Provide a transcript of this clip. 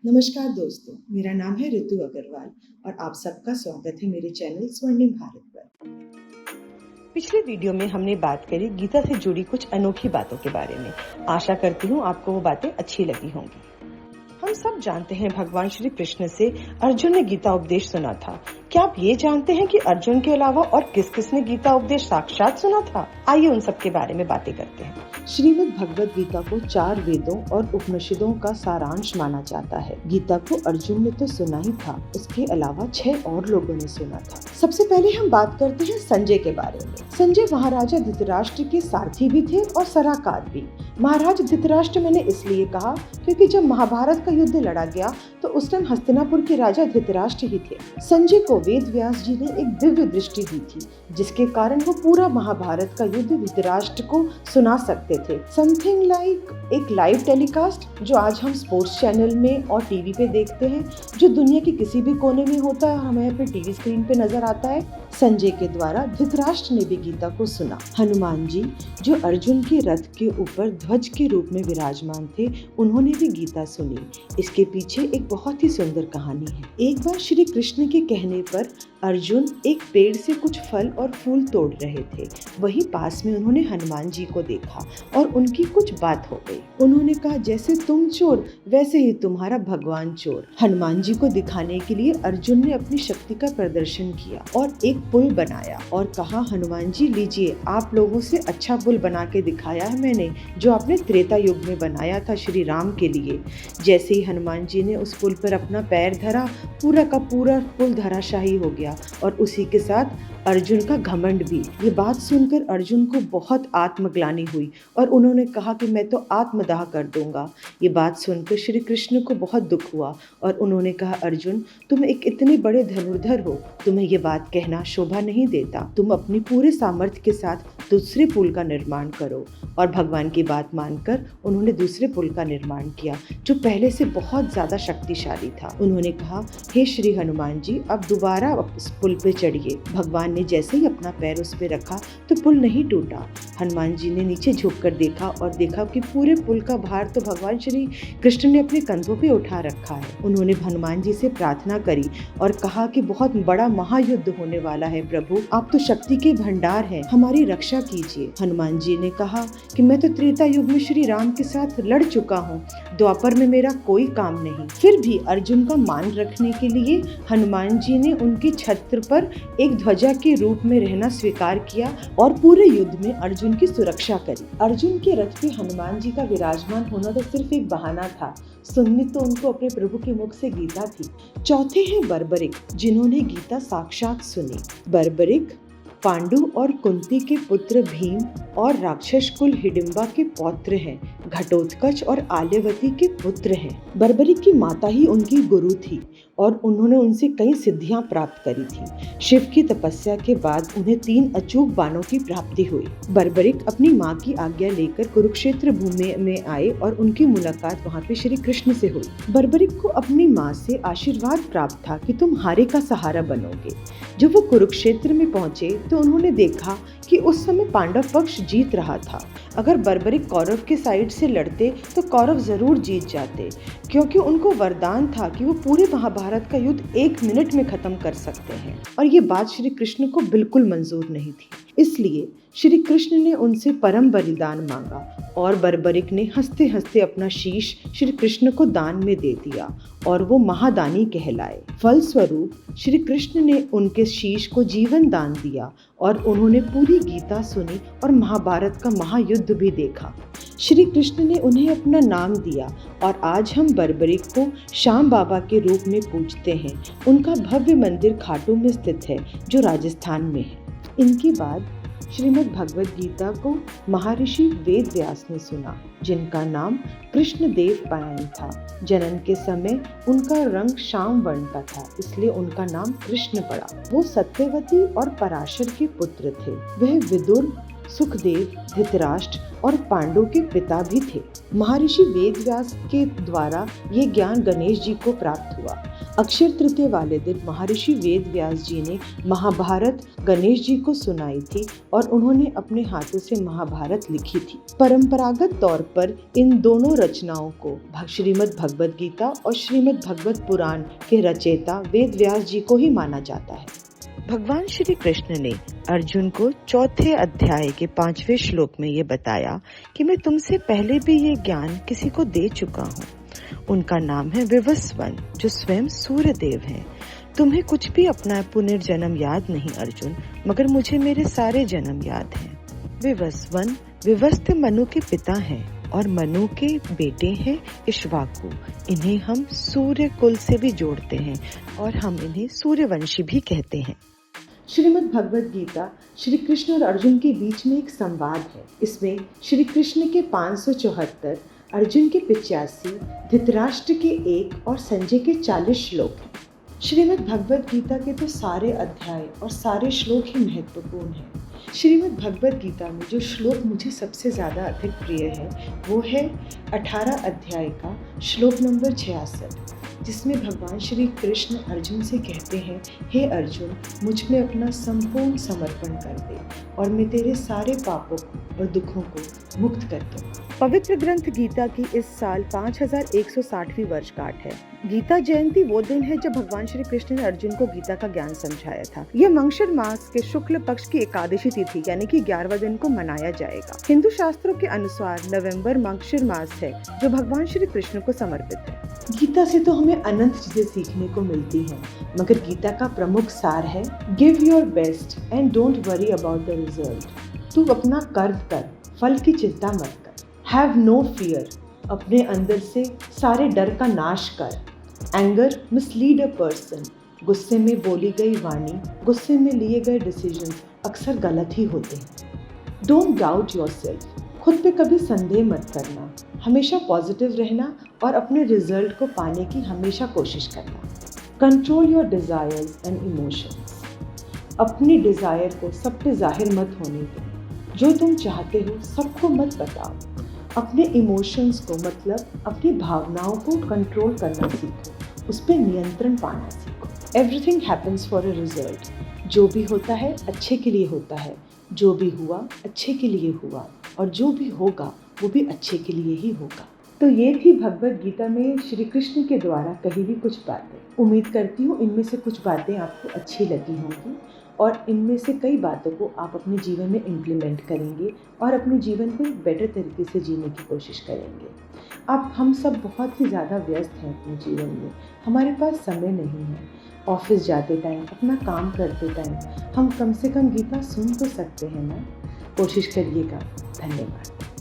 नमस्कार दोस्तों, मेरा नाम है ऋतु अग्रवाल और आप सबका स्वागत है मेरे चैनल स्वर्णिम भारत पर। पिछले वीडियो में हमने बात करी गीता से जुड़ी कुछ अनोखी बातों के बारे में। आशा करती हूँ आपको वो बातें अच्छी लगी होंगी। हम सब जानते हैं भगवान श्री कृष्ण से अर्जुन ने गीता उपदेश सुना था। क्या आप ये जानते हैं कि अर्जुन के अलावा और किस किस ने गीता उपदेश साक्षात सुना था? आइए उन सब के बारे में बातें करते हैं। श्रीमद् भगवद गीता को 4 वेदों और उपनिषदों का सारांश माना जाता है। गीता को अर्जुन ने तो सुना ही था, उसके अलावा 6 और लोगों ने सुना था। सबसे पहले हम बात करते हैं संजय के बारे में। संजय महाराजा धृतराष्ट्र के सारथी भी थे और सलाहकार भी। महाराज धृतराष्ट्र मैंने इसलिए कहा क्योंकि जब महाभारत का युद्ध लड़ा गया तो उस टाइम हस्तिनापुर के राजा धृतराष्ट्र ही थे। संजय को वेद व्यास जी ने एक दिव्य दृष्टि दी थी, जिसके कारण वो पूरा महाभारत का युद्ध धृतराष्ट्र को सुना सकते थे। समथिंग लाइक एक लाइव टेलीकास्ट जो आज हम स्पोर्ट्स चैनल में और टीवी पे देखते हैं, जो दुनिया के किसी भी कोने में होता है, हमें यहाँ पे टीवी स्क्रीन पे नजर आता है। संजय के द्वारा धृतराष्ट्र ने भी गीता को सुना। हनुमान जी जो अर्जुन के रथ के ऊपर ध्वज के रूप में विराजमान थे, उन्होंने भी गीता सुनी। इसके पीछे एक बहुत ही सुंदर कहानी है। एक बार श्री कृष्ण के कहने पर अर्जुन एक पेड़ से कुछ फल और फूल तोड़ रहे थे। वहीं पास में उन्होंने हनुमान जी को देखा और उनकी कुछ बात हो गई। उन्होंने कहा, जैसे तुम चोर वैसे ही तुम्हारा भगवान चोर। हनुमान जी को दिखाने के लिए अर्जुन ने अपनी शक्ति का प्रदर्शन किया और एक पुल बनाया और कहा, हनुमान जी लीजिए, आप लोगों से अच्छा पुल बना के दिखाया है मैंने, जो आपने त्रेता युग में बनाया था श्री राम के लिए। जैसे ही हनुमान जी ने उस पुल पर अपना पैर धरा, पूरा का पूरा पुल धराशाही हो गया और उसी के साथ अर्जुन का घमंड भी। ये बात सुनकर अर्जुन को बहुत आत्मग्लानि हुई और उन्होंने कहा कि मैं तो आत्मदाह कर दूंगा। ये बात सुनकर श्री कृष्ण को बहुत दुख हुआ और उन्होंने कहा, अर्जुन तुम एक इतने बड़े धनुर्धर हो, तुम्हें ये बात कहना शोभा नहीं देता। तुम अपनी पूरे सामर्थ्य के साथ दूसरे पुल का निर्माण करो। और भगवान की बात मानकर उन्होंने दूसरे पुल का निर्माण किया, जो पहले से बहुत ज्यादा शक्तिशाली था। उन्होंने कहा, हे श्री हनुमान जी, अब दोबारा उस पुल पे चढ़िए। भगवान ने जैसे ही अपना पैर उस पे रखा तो पुल नहीं टूटा। हनुमान जी ने नीचे झुककर देखा और देखा कि पूरे पुल का भार तो भगवान श्री कृष्ण ने अपने कंधों पे उठा रखा है। उन्होंने हनुमान जी से प्रार्थना करी और कहा कि बहुत बड़ा महायुद्ध होने वाला है प्रभु, आप तो शक्ति के भंडार हैं, हमारी रक्षा कीजिए। हनुमान जी ने कहा कि मैं तो त्रेता युग में श्री राम के साथ लड़ चुका हूँ, द्वापर में मेरा कोई काम नहीं। फिर भी अर्जुन का मान रखने के लिए हनुमान जी ने उनकी छत्र पर एक ध्वजा के रूप में रहना स्वीकार किया और पूरे युद्ध में अर्जुन की सुरक्षा करी। अर्जुन के रथ पे हनुमान जी का विराजमान होना तो सिर्फ एक बहाना था, सुननी तो उनको अपने प्रभु के मुख से गीता थी। चौथे हैं बर्बरिक, जिन्होंने गीता साक्षात सुनी। बर्बरिक पांडु और कुंती के पुत्र भीम और राक्षस कुल हिडिंबा के पौत्र हैं। घटोत्कच और आल्यवती के पुत्र हैं। बर्बरिक की माता ही उनकी गुरु थी और उन्होंने उनसे कई सिद्धियां प्राप्त करी थी। शिव की तपस्या के बाद उन्हें 3 अचूक बाणों की प्राप्ति हुई। बर्बरिक अपनी माँ की आज्ञा लेकर कुरुक्षेत्र भूमि में आए और उनकी मुलाकात वहाँ पे श्री कृष्ण से हुई। बर्बरिक को अपनी माँ से आशीर्वाद प्राप्त था कि तुम हारे का सहारा बनोगे। जब वो कुरुक्षेत्र में पहुंचे तो उन्होंने देखा कि उस समय पांडव पक्ष जीत रहा था। अगर बर्बरिक कौरव के साइड से लड़ते तो कौरव जरूर जीत जाते, क्योंकि उनको वरदान था कि वो पूरे महाभारत का युद्ध 1 मिनट में खत्म कर सकते हैं। और ये बात श्री कृष्ण को बिल्कुल मंजूर नहीं थी, इसलिए श्री कृष्ण ने उनसे परम बलिदान मांगा और बर्बरिक ने हंसते हंसते अपना शीश श्री कृष्ण को दान में दे दिया और वो महादानी कहलाए। फलस्वरूप श्री कृष्ण ने उनके शीश को जीवन दान दिया और उन्होंने पूरी गीता सुनी और महाभारत का महायुद्ध भी देखा। श्री कृष्ण ने उन्हें अपना नाम दिया और आज हम बर्बरिक को श्याम बाबा के रूप में पूजते हैं। उनका भव्य मंदिर खाटू में स्थित है, जो राजस्थान में है। इनके बाद श्रीमद् भगवद गीता को महर्षि वेद व्यास ने सुना, जिनका नाम कृष्णदेव पायन था। जनन के समय उनका रंग श्याम वर्ण का था, इसलिए उनका नाम कृष्ण पड़ा। वो सत्यवती और पराशर के पुत्र थे। वह विदुर, सुखदेव, धृतराष्ट्र और पांडु के पिता भी थे। महर्षि वेद व्यास के द्वारा ये ज्ञान गणेश जी को प्राप्त हुआ। अक्षय तृतीया वाले दिन महर्षि वेद व्यास जी ने महाभारत गणेश जी को सुनाई थी और उन्होंने अपने हाथों से महाभारत लिखी थी। परंपरागत तौर पर इन दोनों रचनाओं को श्रीमद् भगवद गीता और श्रीमद् भगवत पुराण के रचयिता वेद व्यास जी को ही माना जाता है। भगवान श्री कृष्ण ने अर्जुन को चौथे अध्याय के 5वें श्लोक में ये बताया कि मैं तुमसे पहले भी ये ज्ञान किसी को दे चुका हूँ। उनका नाम है विवस्वन, जो स्वयं सूर्य देव हैं। तुम्हें कुछ भी अपना पुनर्जन्म याद नहीं अर्जुन, मगर मुझे मेरे सारे जन्म याद हैं। विवस्वन विवस्त्र मनु के पिता हैं और मनु के बेटे हैं इक्ष्वाकु। इन्हें हम सूर्य कुल से भी जोड़ते हैं और हम इन्हें सूर्यवंशी भी कहते हैं। श्रीमद् भगवद गीता श्री कृष्ण और अर्जुन के बीच में एक संवाद है। इसमें श्री कृष्ण के 574, अर्जुन के 85, धृतराष्ट्र के 1 और संजय के 40 श्लोक हैं। श्रीमद् भगवद गीता के तो सारे अध्याय और सारे श्लोक ही महत्वपूर्ण हैं। श्रीमद् भगवद गीता में जो श्लोक मुझे सबसे ज़्यादा अधिक प्रिय है वो है 18 अध्याय का श्लोक नंबर 66, जिसमें भगवान श्री कृष्ण अर्जुन से कहते हैं, हे अर्जुन, मुझ में अपना संपूर्ण समर्पण कर दे और मैं तेरे सारे पापों और दुखों को मुक्त कर दूँ। पवित्र ग्रंथ गीता की इस साल 5160वीं वर्षगांठ है। गीता जयंती वो दिन है जब भगवान श्री कृष्ण ने अर्जुन को गीता का ज्ञान समझाया था। यह मंगशिर मास के शुक्ल पक्ष की एकादशी तिथि यानी कि 11वां दिन को मनाया जाएगा। हिंदू शास्त्रों के अनुसार नवंबर मंगशिर मास है जो भगवान श्री कृष्ण को समर्पित है। गीता से तो हमें अनंत चीजें सीखने को मिलती हैं, मगर गीता का प्रमुख सार है give your best and don't worry about the result. तू अपना कर्म कर, फल की चिंता मत कर। हैव नो फियर, अपने अंदर से सारे डर का नाश कर। एंगर मिसलीड अ पर्सन, गुस्से में बोली गई वाणी, गुस्से में लिए गए डिसीजन अक्सर गलत ही होते हैं। डोंट डाउट योरसेल्फ, खुद पे कभी संदेह मत करना। हमेशा पॉजिटिव रहना और अपने रिजल्ट को पाने की हमेशा कोशिश करना। Control your desires and emotions, अपनी डिज़ायर को सब पे जाहिर मत होने दो। जो तुम चाहते हो सबको मत बताओ। अपने इमोशंस को मतलब अपनी भावनाओं को कंट्रोल करना सीखो, उस पर नियंत्रण पाना सीखो। Everything happens for a result, जो भी होता है अच्छे के लिए होता है, जो भी हुआ अच्छे के लिए हुआ और जो भी होगा वो भी अच्छे के लिए ही होगा। तो ये थी भगवद गीता में श्री कृष्ण के द्वारा कही हुई कुछ बातें। उम्मीद करती हूँ इनमें से कुछ बातें आपको अच्छी लगी होंगी और इनमें से कई बातों को आप अपने जीवन में इम्प्लीमेंट करेंगे और अपने जीवन को एक बेटर तरीके से जीने की कोशिश करेंगे। अब हम सब बहुत ही ज़्यादा व्यस्त हैं अपने जीवन में, हमारे पास समय नहीं है। ऑफिस जाते टाइम, अपना काम करते टाइम हम कम से कम गीता सुन तो सकते हैं ना। कोशिश करिएगा। धन्यवाद।